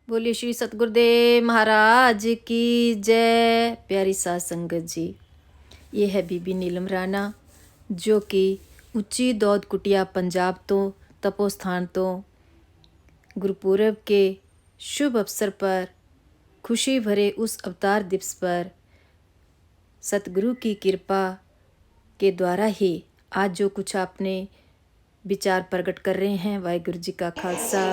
बोलिए श्री सतगुरुदेव महाराज की जय। प्यारी साध संगत जी, ये है बीबी नीलम राणा जो कि ਉੱਚੀ दौद कुटिया पंजाब तो तपोस्थान तो गुरुपूरब के शुभ अवसर पर खुशी भरे उस अवतार दिवस पर सतगुरु की कृपा के द्वारा ही आज जो कुछ आपने विचार प्रकट कर रहे हैं, वाहिगुरु जी का खालसा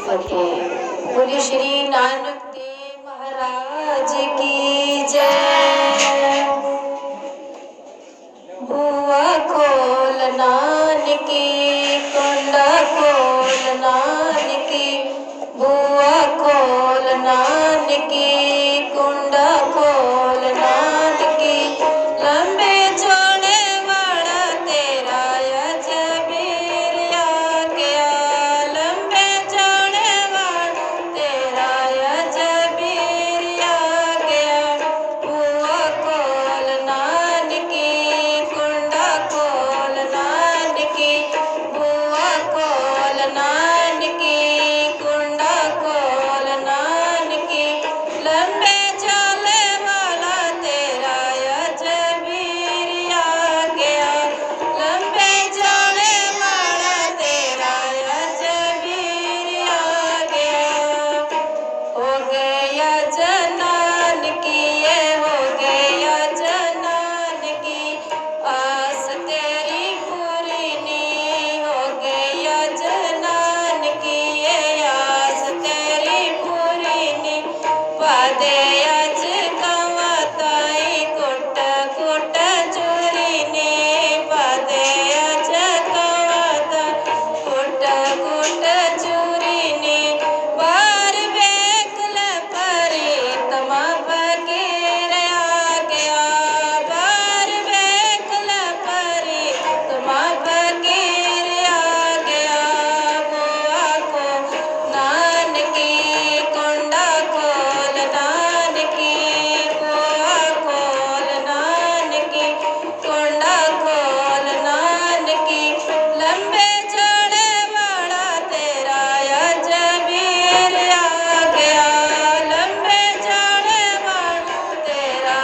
फतेह। बोलिए श्री नानक देव महाराज की जय। बुआ खोल नानकी, कुंडा खोल नानकी, बुआ खोल नानकी, कुंडा खोल नानकी, लंबे चौड़े वाला तेरा अजमेर आ गया, लंबे चौड़े वाला तेरा अजमेर आ गया, बुआ खोल नानकी, कुंडा खोल नानकी, बुआ खोल नानकी, कुंडा खोल नानकी, लंबे चौड़े वाला तेरा अजमेर आ गया, लंबे चौड़े वाला तेरा अजमेर आ गया। हो गया जनान की, ये हो गया जनान की, आस तेरी पूरी नी, हो गया जनान की, ये आस तेरी पूरी नी, वादे आज कवाताई कुट कुट चोरी नी, वादे आज कवाता कुट कुट चोरी नी, बार बेकल परी तमा फकीर आ गया, बार बेकल परी तमा फकीर आ गया, बुआ को नानकी, कुंडा खोल नानकी, बुआ खोल नानकी, कुंडा खोल नानकी, लंबे चौड़े वाला तेरा अजमेर आ गया, लंबे चौड़े वाला तेरा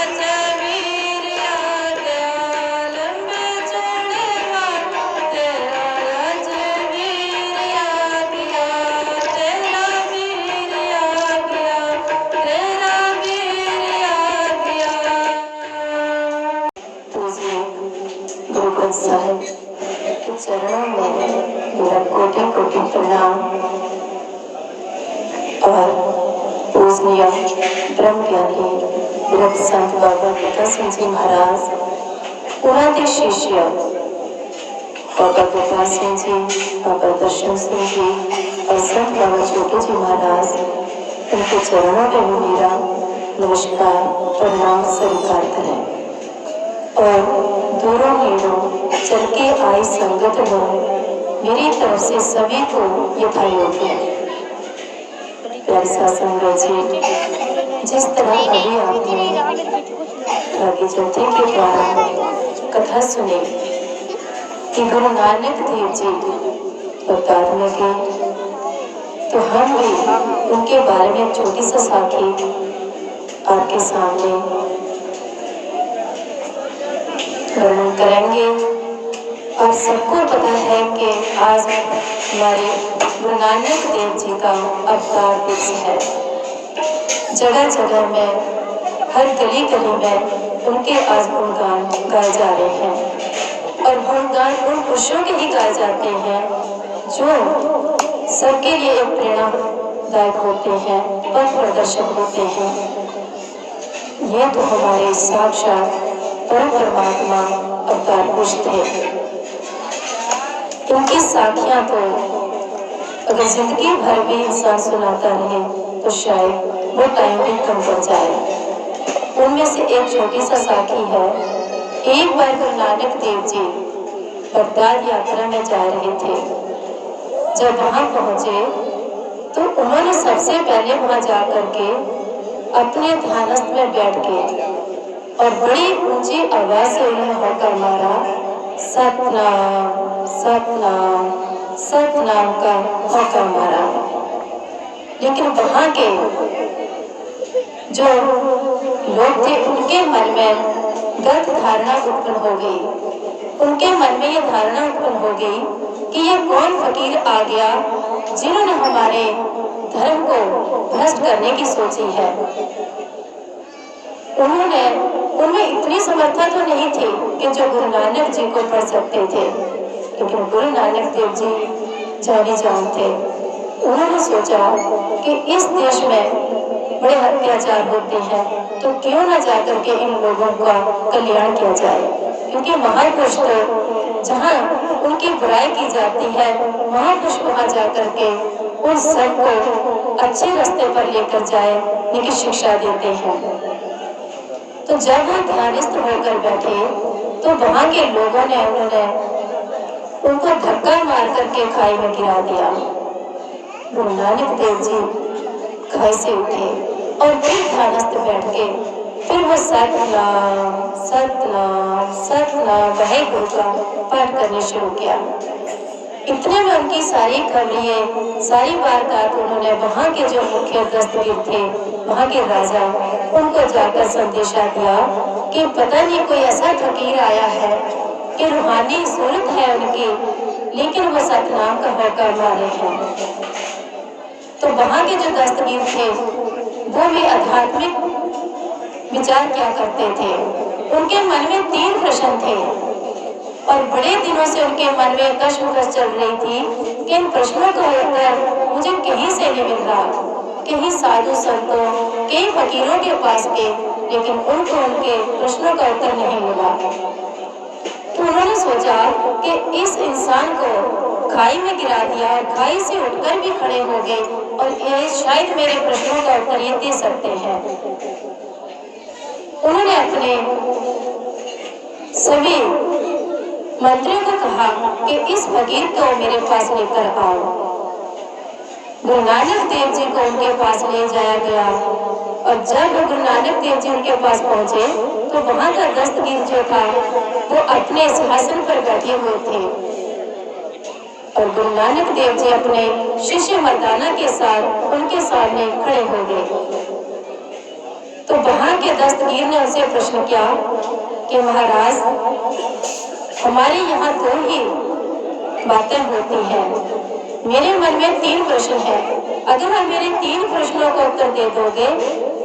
अजमेर आ गया, लंबे चौड़े वाला तेरा अजमेर आ गया, तेरा वीर आ गया, तेरा वीर आ गया। पूज्य गुरु ग्रंथ साहिब के चरणों में मेरा कोटि कोटि प्रणाम और पूजनीय ब्रह्म ज्ञानी वृद्ध संत बाबा गीता सिंह जी महाराज, उन्होंने शिष्य बाबा गोपाल सिंह जी, बाबा दर्शन सिंह जी और संत बाबा छोटू जी महाराज, उनके चरणों में मेरा नमस्कार प्रणाम स्वीकार करें और दूरों नेड़ों चल के आई संगत में मेरी तरफ से सभी को यथायोग्य प्यारी साध संगत जी, जिस तरह अभी आपने रागी जयंती के द्वारा कथा सुनी कि गुरु नानक देव जी अवतार में गए, तो हम भी उनके बारे में एक छोटी सी साखी आपके सामने वर्णन करेंगे। और सबको पता है कि आज हमारे गुरु नानक देव जी का अवतार दिवस है। जगह जगह में, हर गली गली में उनके आज गुणगान गाए जा रहे हैं और गुणगान उन पुरुषों के ही गाए जाते हैं जो सबके लिए एक प्रेरणादायक होते हैं, पथ प्रदर्शक होते हैं। ये तो हमारे साक्षात परम परमात्मा अवतार पुरुष थे। उनकी साखियां तो अगर जिंदगी भर भी इंसान सुनाता रहे तो शायद वो टाइम भी कम पड़ जाए। उनमें से एक छोटी सा साखी है। एक बार गुरु नानक देव जी बगदाद यात्रा में जा रहे थे। जब वहां पहुंचे तो उन्होंने सबसे पहले वहां जाकर के अपने ध्यानस्थ में बैठ के और बड़ी ऊंची आवाज से उन्होंने होकर मारा, सतनाम सतनाम सतनाम का होकर मारा। लेकिन वहां के जो लोग थे उनके मन में गलत धारणा उत्पन्न हो गई। उनके मन में ये धारणा उत्पन्न हो गई कि ये कौन फकीर आ गया जिन्होंने हमारे धर्म को भ्रष्ट करने की सोची है। उनमें इतनी समर्था तो नहीं थी कि जो गुरु नानक जी को पढ़ सकते थे, लेकिन गुरु नानक देव जी जाने जान थे। उन्होंने सोचा कि इस देश में बड़े अत्याचार होते हैं, तो क्यों ना जाकर के इन लोगों का कल्याण किया जाए, क्योंकि महापुरुष तो जहाँ उनकी बुराई की जाती है महापुरुष वहाँ जाकर के उन सबको अच्छे रास्ते पर लेकर जाए, उनकी शिक्षा देते हैं। तो जब वो ध्यानस्थ होकर बैठे तो वहाँ के लोगों ने उनको धक्का मार करके खाई में गिरा दिया। गुरु नानक देव जी खाई से उठे और फिर ध्यानस्थ बैठ के फिर वो सतनाम सतनाम सतनाम वाहेगुरु का पाठ करने शुरू किया। इतने में उनकी सारी खबरें सारी वारदात उन्होंने वहाँ के जो मुख्य दस्तगीर थे, वहाँ के राजा, उनको जाकर संदेशा दिया कि पता नहीं कोई ऐसा फकीर आया है कि रूहानी सूरत है उनकी, लेकिन वो सतनाम का होकर मारे हैं। तो वहाँ के जो दस्तगीर थे वो भी आध्यात्मिक विचार क्या करते थे। उनके मन में 3 प्रश्न थे और बड़े दिनों से उनके मन में कश्मकश चल रही थी कि इन प्रश्नों का उत्तर मुझे कहीं से नहीं मिल रहा। कहीं साधु संतों, कई फकीरों के पास गए, लेकिन उनको उनके प्रश्नों का उत्तर नहीं मिला। तो उन्होंने सोचा कि इस इंसान को खाई में गिरा दिया और खाई से उठकर भी खड़े हो गए और ये शायद मेरे प्रश्नों का उत्तर ये दे सकते हैं। उन्होंने अपने सभी मंत्रियों को कहा कि इस फकीर को मेरे पास लेकर आओ। गुरु नानक देव जी को उनके पास ले जाया गया और जब गुरु नानक देव जी उनके पास पहुंचे तो वहां का दस्तगीर जो था वो अपने सिंहासन पर बैठे हुए थे और गुरु नानक देव जी अपने शिष्य मर्दाना के साथ उनके सामने खड़े हो गए। तो वहां के दस्तगीर ने उनसे प्रश्न किया कि महाराज, हमारे यहाँ 2 ही बातें होती हैं। मेरे मन में 3 प्रश्न हैं। अगर आप मेरे 3 प्रश्नों का उत्तर दे दोगे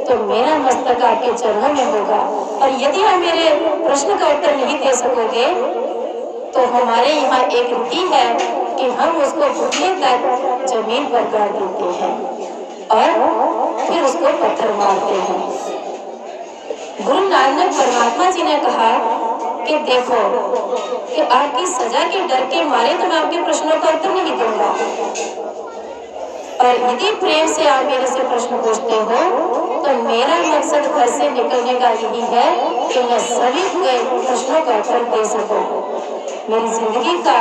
तो मेरा मस्तक आपके चरणों में होगा, और यदि आप मेरे प्रश्न का उत्तर नहीं दे सकोगे तो हमारे यहाँ एक रीति है कि हम उसको घुटने तक जमीन पर गाड़ देते हैं और फिर उसको पत्थर मारते हैं। गुरु नानक परमात्मा जी ने कहा कि देखो कि आपकी सजा के डर के मारे तो मैं आपके प्रश्नों का उत्तर नहीं दूंगा, और यदि प्रेम से आप मेरे से प्रश्न पूछते हो तो मेरा मकसद घर से निकलने का यही है कि मैं सभी के प्रश्नों का उत्तर दे सकूं। मेरी जिंदगी का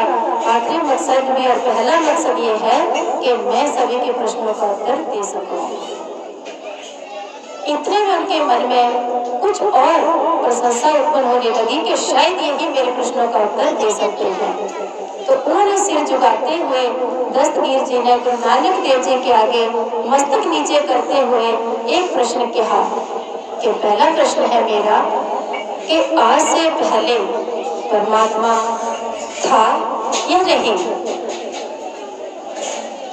आखिरी मकसद भी और पहला मकसद ये है कि मैं सभी के प्रश्नों का उत्तर दे सकूं। इतने में उनके मन में कुछ और प्रशंसा उत्पन्न होने लगी कि शायद यही मेरे प्रश्नों का उत्तर दे सकते हैं। तो उन्होंने सिर झुकाते हुए दस्तगीर जी ने गुरु नानक देव जी के आगे मस्तक नीचे करते हुए एक प्रश्न किया कि पहला प्रश्न है मेरा कि आज से पहले परमात्मा था या नहीं।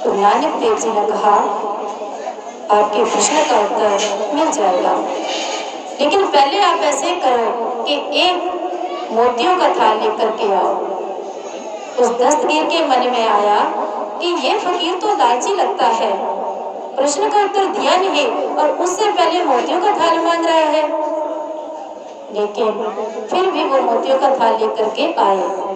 गुरु नानक देव जी ने कहा आपके प्रश्न का उत्तर मिल जाएगा, लेकिन पहले आप ऐसे करो कि एक मोतियों का थाल लेकर के आओ। उस दस्तगीर के मन में आया कि ये फकीर तो लालची लगता है, प्रश्न का उत्तर दिया नहीं और उससे पहले मोतियों का थाल मांग रहा है। लेकिन फिर भी वो मोतियों का थाल लेकर के आए।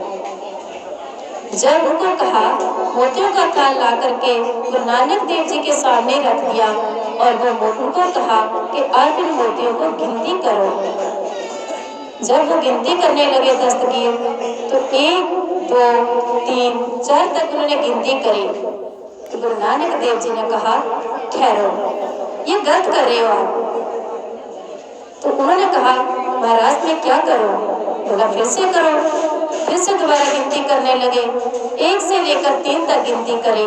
जब उनको कहा मोतियों का थाल ला करके गुरु नानक देव जी के सामने रख दिया और वो उनको कहा कि आप इन मोतियों को गिनती करो। जब वो गिनती करने लगे दस्तगीर तो 1 2 3 4 तक उन्होंने गिनती करी। तो गुरु नानक देव जी ने कहा ठहरो, ये गलत कर रहे हो आप। तो उन्होंने कहा महाराज मैं क्या करूं? बोला फिर से करो। फिर से दोबारा गिनती करने लगे, 1 से लेकर 3 तक गिनती करी।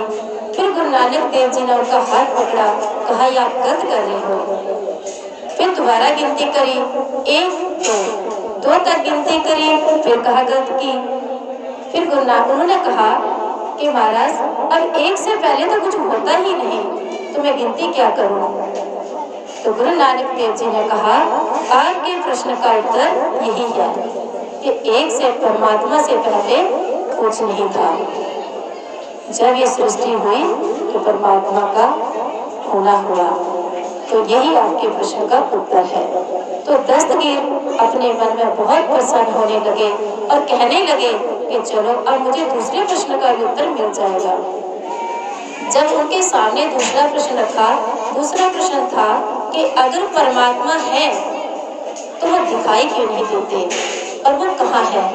फिर गुरु नानक देव जी ने उनका हाथ पकड़ा, कहा ये आप गलत कर रहे हो। फिर दोबारा गिनती करी, एक दो तक गिनती करी, फिर कहा गलत की। फिर उन्होंने कहा कि महाराज अब एक से पहले तो कुछ होता ही नहीं, तो मैं गिनती क्या करूं। तो गुरु नानक देव जी ने कहा आपके प्रश्न का उत्तर यही है कि एक से परमात्मा से पहले कुछ नहीं था। जब ये सृष्टि हुई तो परमात्मा का होना हुआ। तो यही आपके प्रश्न का उत्तर है। तो दस्तगीर अपने मन में बहुत प्रसन्न होने लगे और कहने लगे कि चलो अब मुझे दूसरे प्रश्न का भी उत्तर मिल जाएगा। जब उनके सामने दूसरा प्रश्न रखा, दूसरा प्रश्न था कि अगर परमात्मा है तो वो दिखाई क्यों नहीं देते और वो कहाँ है।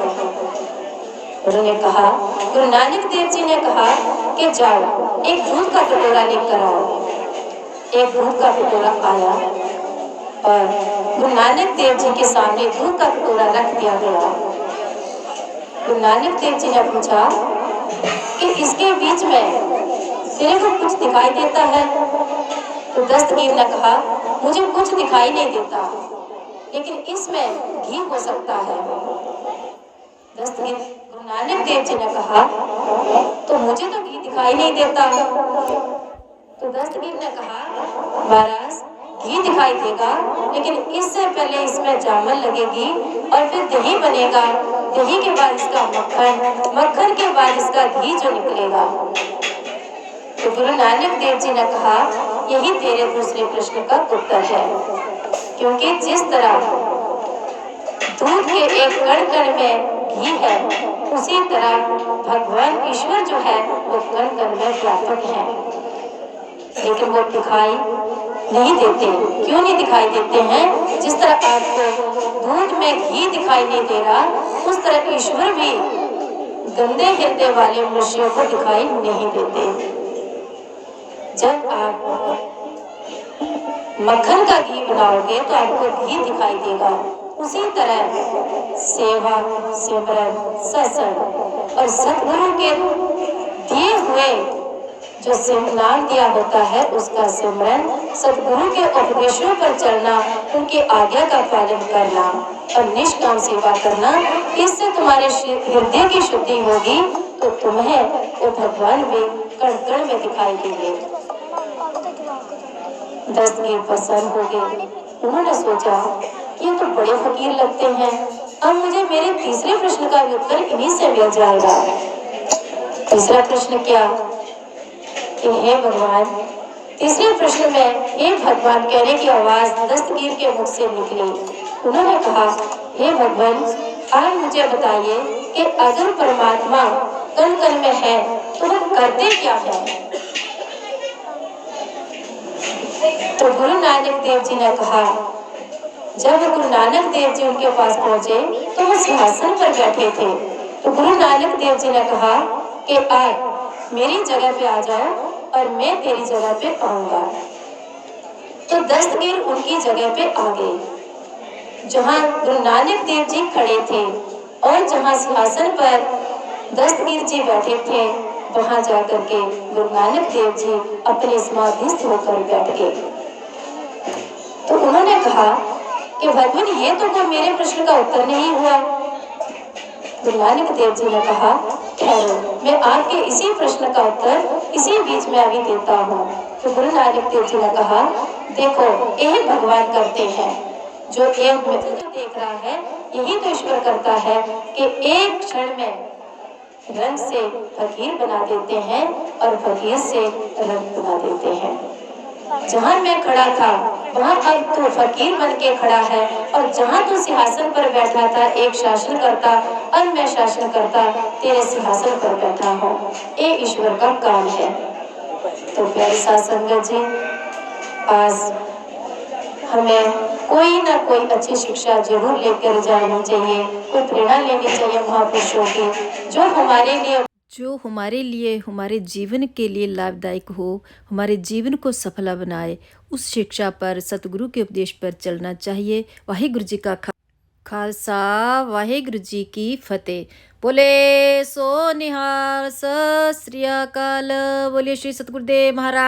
उन्होंने कहा, गुरु नानक देव जी ने कहा कि जाओ एक दूध का कटोरा लेकर आओ। एक दूध का कटोरा आया और गुरु नानक देव जी के सामने दूध का कटोरा रख दिया गया। गुरु नानक देव जी ने पूछा कि इसके बीच में तेरे को कुछ दिखाई देता है। तो दस्तगीर ने कहा मुझे कुछ दिखाई नहीं देता, लेकिन इसमें घी हो सकता है। दस्तगीर गुरु नानक देव जी ने कहा तो मुझे तो घी दिखाई नहीं देता। तो दस्तगीर ने कहा महाराज घी दिखाई देगा, लेकिन इससे पहले इसमें जामन लगेगी और फिर दही बनेगा, दही के बाद इसका मक्खन, मक्खन के बाद इसका घी जो निकलेगा। तो गुरु नानक देव जी ने कहा यही तेरे दूसरे प्रश्न का उत्तर है, क्योंकि जिस तरह दूध के एक कण कण में घी है, उसी तरह भगवान ईश्वर जो है वो कण कण में व्यापक है, लेकिन वो दिखाई नहीं देते। क्यों नहीं दिखाई देते हैं? जिस तरह आपको दूध में घी दिखाई नहीं दे रहा, उस तरह ईश्वर भी गंदे हृदय वाले मनुष्यों को दिखाई नहीं देते। जब आप मक्खन का घी बनाओगे तो आपको घी दिखाई देगा। उसी तरह सेवा, सिमरन, सत्संग और सतगुरु के दिए हुए जो नाम दिया होता है उसका सिमरन, सतगुरु के उपदेशों पर चलना, उनकी आज्ञा का पालन करना और निष्काम सेवा करना, इससे तुम्हारे हृदय की शुद्धि होगी तो तुम्हें वो भगवान भी कण कण में दिखाई देंगे। दस्तगीर प्रसन्न हो गए। उन्होंने सोचा ये तो बड़े फकीर लगते हैं, अब मुझे मेरे तीसरे प्रश्न का उत्तर इन्हीं से मिल जाएगा। तीसरा प्रश्न क्या कि हे भगवान, तीसरे प्रश्न में हे भगवान कहने की आवाज दस्तगीर के मुख से निकली। उन्होंने कहा हे भगवान, आज मुझे बताइए कि अगर परमात्मा कण कण में है तो वो करते क्या है। तो गुरु नानक देव जी ने कहा, जब गुरु नानक देव जी उनके पास पहुंचे तो वो सिंहासन पर बैठे थे। तो गुरु नानक देव जी ने कहा कि आज मेरी जगह पे आ जाओ और मैं तेरी जगह पे आऊंगा। तो दस्तगीर उनकी जगह पे आ गए, जहाँ गुरु नानक देव जी खड़े थे और जहाँ सिंहासन पर दस्तगीर जी बैठे थे, वहां जाकर के गुरु नानक देव जी अपने समाधिस्थ होकर बैठ गए। तो उन्होंने कहा कि भगवान ये तो कोई मेरे प्रश्न का उत्तर नहीं हुआ। गुरु नानक देव जी ने कहा ठहरो, मैं आपके इसी प्रश्न का उत्तर इसी बीच में अभी देता हूँ। तो गुरु नानक देव जी ने कहा देखो एक भगवान करते हैं, जो एक जो देख रहा है यही तो ईश्वर करता है कि एक क्षण में रंग से फकीर बना देते हैं और फकीर से रंग बना देते हैं। जहाँ मैं खड़ा था वहाँ अब तू फकीर बन के खड़ा है, और जहाँ तू सिंहासन पर बैठा था एक शासन करता, अब मैं शासन करता तेरे सिंहासन पर बैठा हूँ। ये ईश्वर का काम है। तो प्यारी साध संगत जी, आज हमें कोई ना कोई अच्छी शिक्षा जरूर लेकर जानी चाहिए, कोई प्रेरणा लेनी चाहिए महापुरुषों की, जो हमारे लिए हमारे जीवन के लिए लाभदायक हो, हमारे जीवन को सफला बनाए। उस शिक्षा पर, सतगुरु के उपदेश पर चलना चाहिए। वाहिगुरु जी का खालसा, वाहिगुरु जी की फतेह। बोले सो निहाल, सत श्री अकाल। बोलिए श्री सतगुरुदेव महाराज।